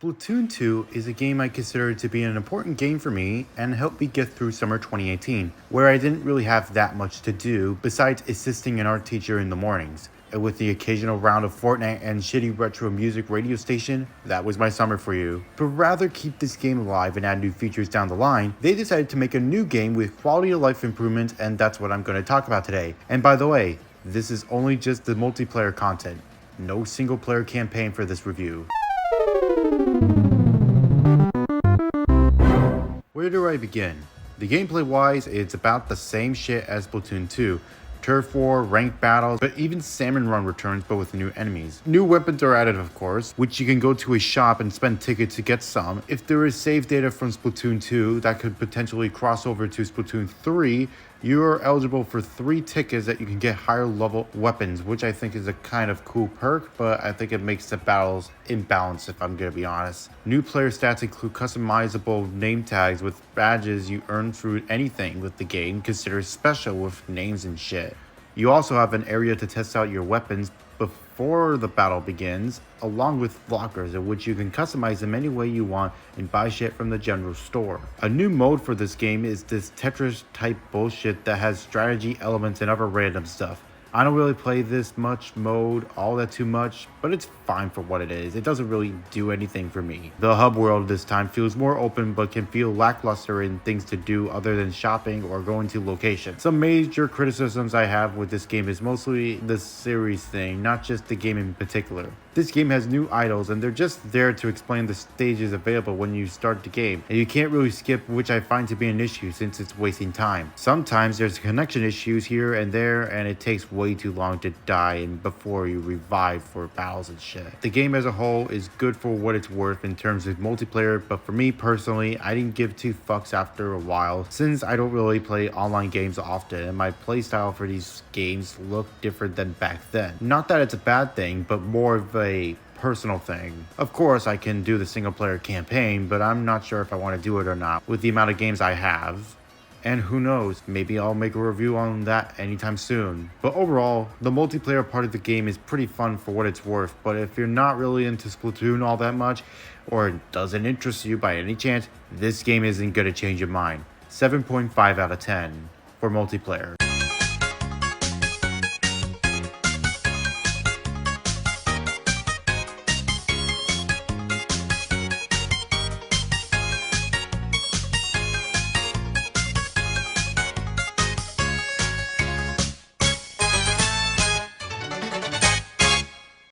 Splatoon 2 is a game I consider to be an important game for me and helped me get through summer 2018, where I didn't really have that much to do besides assisting an art teacher in the mornings. And with the occasional round of Fortnite and shitty retro music radio station, that was my summer for you. But rather keep this game alive and add new features down the line, they decided to make a new game with quality of life improvements, and that's what I'm going to talk about today. And by the way, this is only just the multiplayer content. No single player campaign for this review. Where do I begin? The gameplay wise, it's about the same shit as Splatoon 2. Turf War, ranked battles, but even Salmon Run returns but with new enemies. New weapons are added of course, which you can go to a shop and spend tickets to get some. If there is save data from Splatoon 2 that could potentially cross over to Splatoon 3, you are eligible for 3 tickets that you can get higher level weapons, which I think is a kind of cool perk, but I think it makes the battles imbalanced if I'm gonna be honest. New player stats include customizable name tags with badges you earn through anything with the game considered special with names and shit. You also have an area to test out your weapons before the battle begins, along with lockers in which you can customize them any way you want and buy shit from the general store. A new mode for this game is this Tetris type bullshit that has strategy elements and other random stuff. I don't really play this much mode all that too much, but it's fine for what it is. It doesn't really do anything for me. The hub world this time feels more open but can feel lackluster in things to do other than shopping or going to locations. Some major criticisms I have with this game is mostly the series thing, not just the game in particular. This game has new idols and they're just there to explain the stages available when you start the game, and you can't really skip, which I find to be an issue since it's wasting time. Sometimes there's connection issues here and there and it takes way too long to die and before you revive for battles and shit. The game as a whole is good for what it's worth in terms of multiplayer, but for me personally, I didn't give 2 fucks after a while since I don't really play online games often and my playstyle for these games look different than back then. Not that it's a bad thing, but more of a personal thing. Of course, I can do the single player campaign, but I'm not sure if I want to do it or not with the amount of games I have. And who knows, maybe I'll make a review on that anytime soon. But overall, the multiplayer part of the game is pretty fun for what it's worth, but if you're not really into Splatoon all that much, or it doesn't interest you by any chance, this game isn't gonna change your mind. 7.5 out of 10 for multiplayer.